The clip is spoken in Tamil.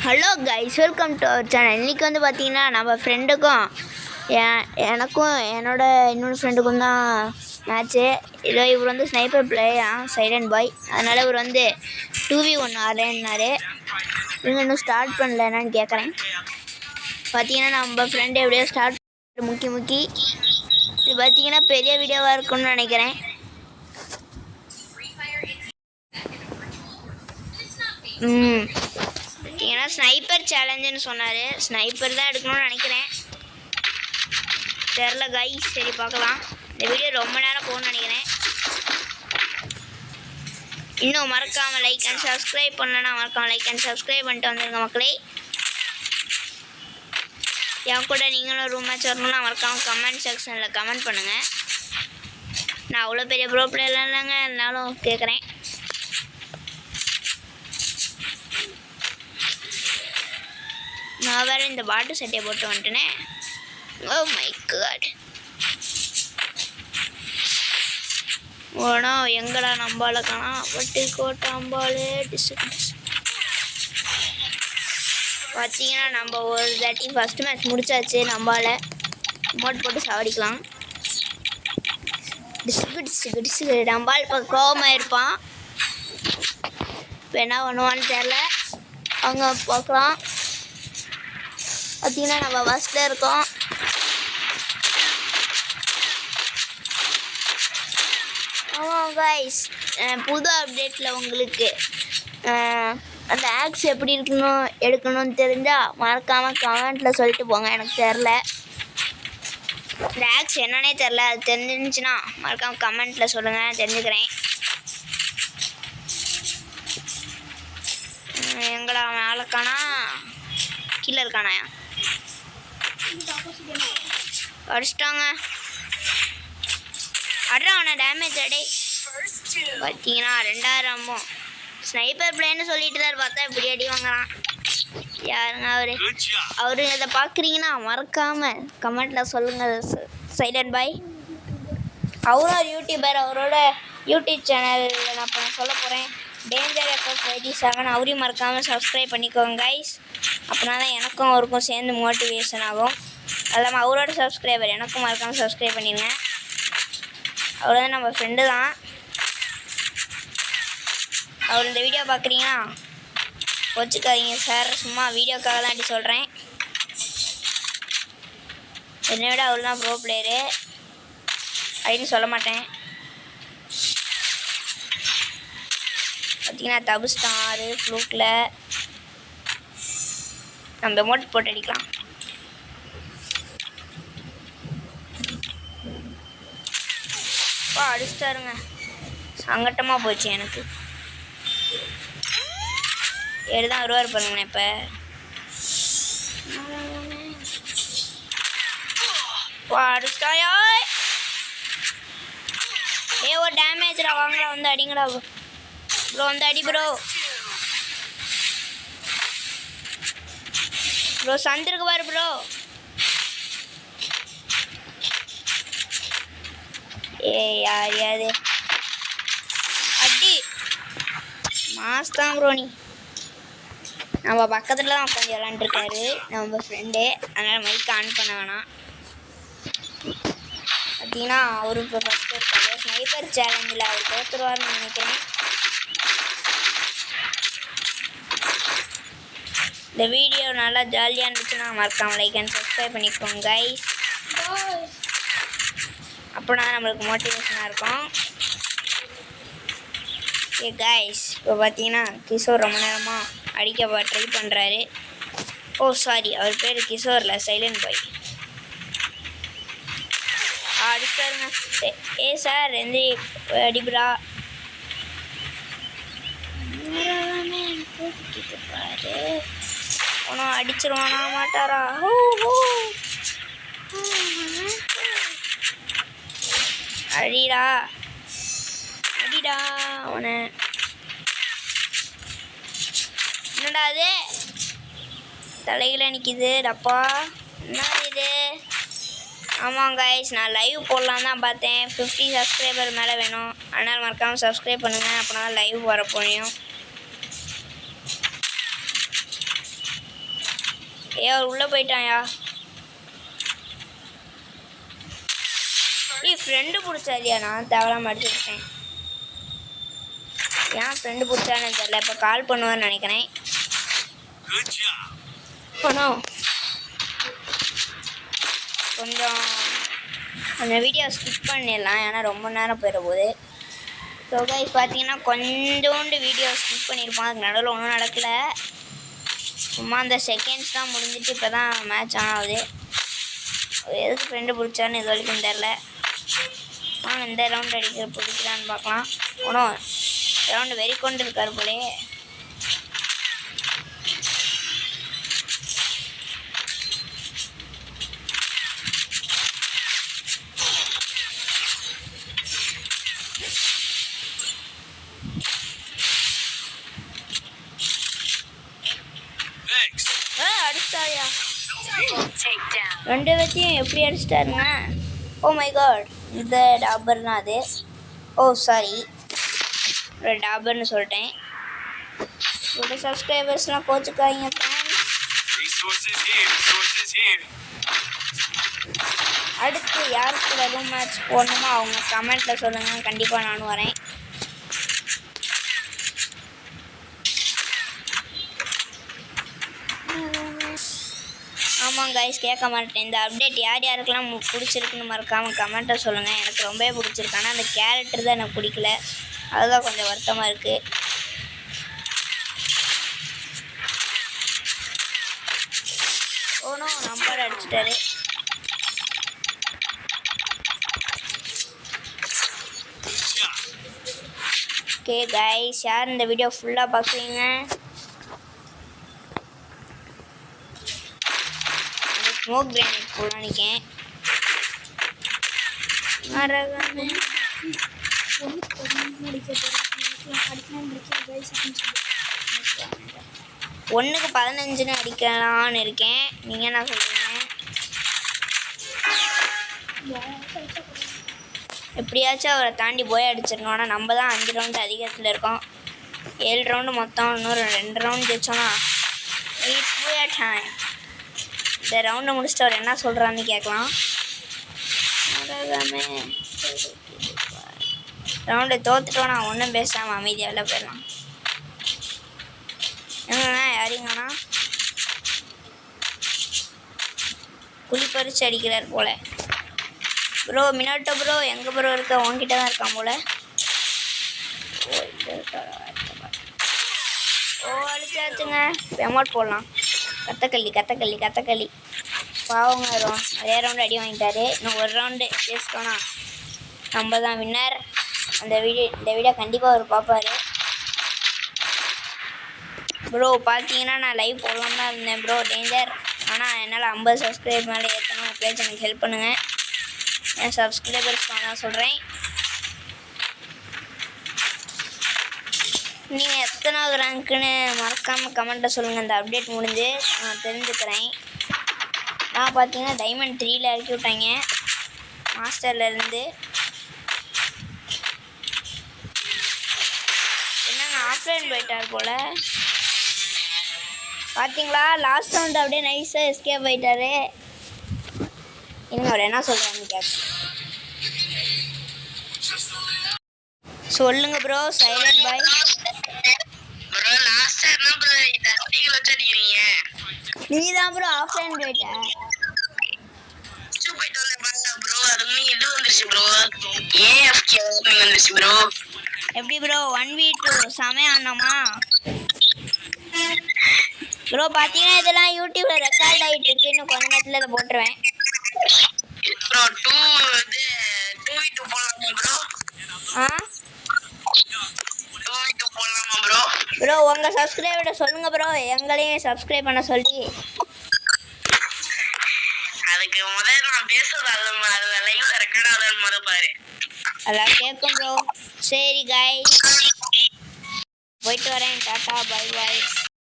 Hello guys, welcome to our channel. இன்றைக்கி வந்து பார்த்தீங்கன்னா நம்ம ஃப்ரெண்டுக்கும் எனக்கும் இன்னொரு ஃப்ரெண்டுக்கும் தான் மேட்ச்சு. இதோ இவர் வந்து ஸ்னைப்பர் பிளேயா சைலண்ட் பாய், அதனால் இவர் வந்து 2v1 ஆடுறேன்னாரு. இவங்க இன்னும் ஸ்டார்ட் பண்ணல, என்னன்னு கேட்குறேன். பார்த்தீங்கன்னா நம்ம ஃப்ரெண்டு எப்படியோ ஸ்டார்ட் முக்கி இது பார்த்தீங்கன்னா பெரிய வீடியோவாக இருக்கும்னு நினைக்கிறேன். ஏன்னா ஸ்னைப்பர் சேலஞ்சுன்னு சொன்னார். ஸ்னைப்பர் தான் எடுக்கணும்னு நினைக்கிறேன், தெரில கைஸ். சரி பார்க்கலாம். இந்த வீடியோ ரொம்ப நேரம் போகணும்னு நினைக்கிறேன். இன்னும் மறக்காமல் லைக் அண்ட் சப்ஸ்கிரைப் பண்ணலன்னா மறக்காமல் லைக் அண்ட் சப்ஸ்கிரைப் பண்ணிட்டு வந்துருங்க மக்களே. என் கூட நீங்களும் ரூம் மேட்ச் வரணும்னா மறக்காமல் கமெண்ட் செக்ஷனில் கமெண்ட் பண்ணுங்கள். நான் அவ்வளோ பெரிய ப்ரோ பிளேயர்லாம் இல்லைங்க, இருந்தாலும் கேட்குறேன். நான் வேறு இந்த பாட்டு சட்டையை போட்டு வந்துட்டேனே. Oh my God. ஓனா எங்கடா நம்பால காணா. பட்டு கோட்டை அம்பாலே பார்த்தீங்கன்னா நம்ம ஒரு தாட்டி ஃபஸ்ட்டு மேட்ச் முடிச்சாச்சு. நம்பால மோட் போட்டு சாவடிக்கலாம். டிஸ்கு நம்பால் இப்போ கோவமாக இருப்பான். இப்போ என்ன பண்ணுவான்னு தெரில, அவங்க பார்க்கலாம். பார்த்தீங்கன்னா நம்ம ஃபஸ்ட்டில் இருக்கோம். ஆமாம் கைஸ், புது அப்டேட்டில் உங்களுக்கு அந்த ஆக்ஸ் எப்படி எடுக்கணும்னு தெரிஞ்சால் மறக்காமல் கமெண்ட்டில் சொல்லிட்டு போங்க. எனக்கு தெரில, இந்த ஆக்ஸ் என்னன்னே தெரில. அது தெரிஞ்சிருந்துச்சுன்னா மறக்காமல் கமெண்ட்டில் சொல்லுங்கள், தெரிஞ்சுக்கிறேன். எங்கடா மேலே இருக்கானா, கீழே இருக்கானாயா? அடிச்சிட்டாங்க. அட்ரா அவனை டேமேஜ் அடே. பார்த்தீங்கன்னா 2000 ஸ்னைப்பர் பிளேன்னு சொல்லிட்டு தான் பார்த்தா இப்படி அடி வாங்கலாம். யாருங்க அவரு இதை பார்க்குறீங்கன்னா மறக்காமல் கமெண்ட்டில் சொல்லுங்கள் சைலண்ட் பாய். அவரும் ஒரு யூடியூபர், அவரோட யூடியூப் சேனலில் நான் இப்போ சொல்ல போகிறேன். டேஞ்சர் FF87 அவரையும் மறக்காமல் சப்ஸ்கிரைப் பண்ணிக்கோங்க கைஸ். அப்படின்னா தான் எனக்கும் அவருக்கும் சேர்ந்து மோட்டிவேஷன் ஆகும். அது இல்லாமல் அவரோட சப்ஸ்கிரைபர் எனக்கும் மறக்காமல் சப்ஸ்கிரைப் பண்ணிடுங்க. அவர் வந்து நம்ம ஃப்ரெண்டு தான். அவர் இந்த வீடியோ பார்க்குறீங்கன்னா வச்சுக்காதீங்க சார், சும்மா வீடியோக்காக தான் அப்படி சொல்கிறேன். என்னை விட அவர் தான் ப்ரோ பிளேயரு அப்படின்னு சொல்ல மாட்டேன். பார்த்தீங்கன்னா தபுஸ்டாரு ஃப்ளூக்கில் நம்ம மோட் போட்டு அடிக்கலாம். அடிச்சிட்டாருங்க, சங்கட்டமாக போச்சு எனக்கு. எடுதான் வருவார் பாருங்கண்ணே. இப்போ அடிச்சிட்டாயா? ஒரு டேமேஜ்டா. வாங்கடா, வந்து அடிங்கடா ப்ரோ, வந்து அடி ப்ரோ. ப்ரோ சந்திருக்கு பாரு ப்ரோ. யார் அடி மாஸ் தான் ப்ரோ. நீ நம்ம பக்கத்தில் தான் உட்காந்து விளாண்டுருக்காரு நம்ம ஃப்ரெண்டு, அதனால் மைக் ஆன் பண்ண வேணாம். பார்த்தீங்கன்னா அவரு இப்போ ஃபஸ்ட்டு இருக்காரு. ஸ்னைப்பர் சேலஞ்சில் அவர் தோற்றுருவார்னு நினைக்கிறேன். இந்த வீடியோ நல்லா ஜாலியாக இருந்துச்சுன்னா மறக்காமல் லைக் அண்ட் சப்ஸ்கிரைப் பண்ணிக்கோங்க கைஸ். அப்படின்னா நம்மளுக்கு மோட்டிவேஷனாக இருக்கும். ஓகே கைஸ், இப்போ பார்த்தீங்கன்னா கிஷோர் ரொம்ப நேரமாக அடிக்க ட்ரை பண்ணுறாரு. ஓ சாரி, அவர் பேர் கிஷோரில் சைலண்ட் பாய். அடிச்சிட்டாருங்க. சார் எந்த அடிபுரா பாரு. ஒன்றும் அடிச்சிருவானா மாட்டாரா? அடிடா அடிடா அவனை. என்னடா அது தலையில் நிற்கிது டப்பா, என்ன இது? ஆமாம் கைஸ், நான் லைவ் போடலாம் தான் பார்த்தேன். 50 சப்ஸ்கிரைபர் மேலே வேணும், அதனால் மறக்காமல் சப்ஸ்கிரைப் பண்ணுங்கள். அப்படின்னா லைவ் வர போயும். அவர் உள்ளே போயிட்டான்யா. ஃப்ரெண்டு பிடிச்சாதியா, நான் தேவலாம் அடிச்சுருக்கேன். ஏன் ஃப்ரெண்டு பிடிச்சான்னு தெரியல. இப்போ கால் பண்ணுவான்னு நினைக்கிறேன். போனோம் கொஞ்சம் அந்த வீடியோ ஸ்கிப் பண்ணிடலாம், ஏன்னா ரொம்ப நேரம் போயிட போகுது. ஸோ கைஸ் பார்த்தீங்கன்னா கொஞ்சோண்டு வீடியோ ஸ்கிப் பண்ணியிருப்போம். அதுக்கு நடுவில் ஒன்றும் நடக்கலை. சும்மா அந்த செகண்ட்ஸ் தான் முடிஞ்சிட்டு இப்போ தான் மேட்ச் ஆன் ஆகுது. எதுக்கு ஃப்ரெண்டு பிடிச்சான்னு இது வரைக்கும் தெரில. இந்த ரவுண்ட் பிடிக்கிறான்னு பார்க்கலாம். ஒன்றும் ரவுண்டு வெறி கொண்டு இருக்கார் போலே. அடிச்சிட்டாயா, ரெண்டு வச்சியும் எப்படி அடிச்சிட்டாருங்க. ஓ மை காட், இந்த டாபர்னா அது. ஓ சாரி, ஒரு டாபர்னு சொல்லிட்டேன். ஒரு சப்ஸ்கிரைபர்ஸ்லாம் கோச்சுக்காதீங்க ஃப்ரெண்ட்ஸ். அடுத்து யாருக்கு ரூம் மேட்ச் போடணுமோ அவங்க கமெண்ட்டில் சொல்லுங்கள், கண்டிப்பாக நானும் வரேன். ஆமாம் கைஸ், கேட்க மாட்டேன். இந்த அப்டேட் யார் யாருக்கெல்லாம் பிடிச்சிருக்குன்னு மறக்காமல் கமெண்ட்டை சொல்லுங்கள். எனக்கு ரொம்பவே பிடிச்சிருக்கு. ஆனால் அந்த கேரக்டர் தான் எனக்கு பிடிக்கல, அதுதான் கொஞ்சம் வருத்தமாக இருக்குது. ஓனோ நம்பர் அடிச்சிட்டாரு. ஓகே கைஸ், யார் இந்த வீடியோ ஃபுல்லாக பார்க்குறீங்க? ஸ்மோக் கிரேனேட் போடலாம் நினைக்கேன். ஒன்றுக்கு 15 அடிக்கலான்னு இருக்கேன். நீங்கள் என்ன சொல்கிறீங்க? எப்படியாச்சும் அவரை தாண்டி போய் அடிச்சிடணும். ஆனால் நம்ம தான் 5 ரவுண்டு அதிகத்தில் இருக்கோம். 7 ரவுண்டு மொத்தம். இன்னொரு 2 ரவுண்டு ஜெயிச்சோன்னா இட்ஸ் போய் டைம். இந்த ரவுண்டை முடிச்சுட்டு அவர் என்ன சொல்கிறான்னு கேட்கலாம். ரவுண்டை தோத்துட்டோம், நான் ஒன்றும் பேசாமல் அமைதியாக போயிடலாம். எங்கண்ணா யாரிங்கண்ணா குழி பறிச்சு அடிக்கிறார் போல். ப்ரோ மினாட்டோ ப்ரோ எங்கே ப்ரோ இருக்க? உங்ககிட்ட தான் இருக்கான் போல். ஓ அடிச்சாச்சுங்க. எமௌண்ட் போடலாம். கத்தக்கள்ளி பாவங்க. அதே ரவுண்டு அடி வாங்கிட்டாரு. இன்னும் ஒரு ரவுண்டு ஜெயிச்சிட்டோன்னா நம்ம தான் வின்னர். இந்த வீடியோ கண்டிப்பாக அவர் பார்ப்பார். ப்ரோ பார்த்தீங்கன்னா நான் லைவ் போடலாம் தான் இருந்தேன் ப்ரோ, டேஞ்சர். ஆனால் என்னால் 50 சப்ஸ்கிரைப் மேலே ஏற்றணும். ப்ளீஸ் எனக்கு ஹெல்ப் பண்ணுங்கள். என் சப்ஸ்கிரைபர்ஸ் தான் சொல்கிறேன். நீங்கள் எத்தனாவது ரேங்க்குன்னு மறக்காமல் கமெண்ட்டை சொல்லுங்கள். இந்த அப்டேட் முடிஞ்சு நான் தெரிஞ்சுக்கிறேன். நான் பார்த்தீங்கன்னா டைமண்ட் 3ல் இறக்கி விட்டாங்க மாஸ்டர்லேருந்து. என்னங்க ஆஃப்லைன் போயிட்டார் போல். பார்த்தீங்களா, லாஸ்ட் ரவுண்டு அப்படியே நைஸாக எஸ்கேப் ஆகிட்டாரு. இன்னும் அவர் என்ன சொல்கிறான்னு கேட்க சொல்லுங்க bro. Silent bye bro. Last என்ன ப்ரோ டஸ்டிகள் வச்சு அடிக்கிறீங்க? நீ தான் ப்ரோ ஆஃப்லைன் போயிட்ட. போயிட்டு வந்தேன் பாருங்க ப்ரோ. அதுக்கு இது வந்துருச்சு ப்ரோ, ஏஎஃப்கே வந்துருச்சு ப்ரோ. எப்படி ப்ரோ 1v2 செமையா ஆனோமா ப்ரோ? பார்த்தீங்கன்னா இதெல்லாம் யூடியூப்ல ரெக்கார்ட் ஆகிட்டு இருக்கு. இன்னும் கொஞ்ச நேரத்தில் இதை போட்டுருவேன் ப்ரோ. 2v2 போடலாமா ப்ரோ? ஆ 2v2 போடலாமா ப்ரோ? ப்ரோ உங்கள் சப்ஸ்கிரைபரை சொல்லுங்கள் ப்ரோ, எங்களையும் சப்ஸ்கிரைப் பண்ண சொல்லி. அதுக்கு முதல்ல நான் பேசுறது அதில் லைவ்ல ரெக்கார்ட் ஆகுதுன்னு முதல் பாரு. அதான் கேட்கும் ப்ரோ. சரி காய், போயிட்டு வரேன். Tata bye bye.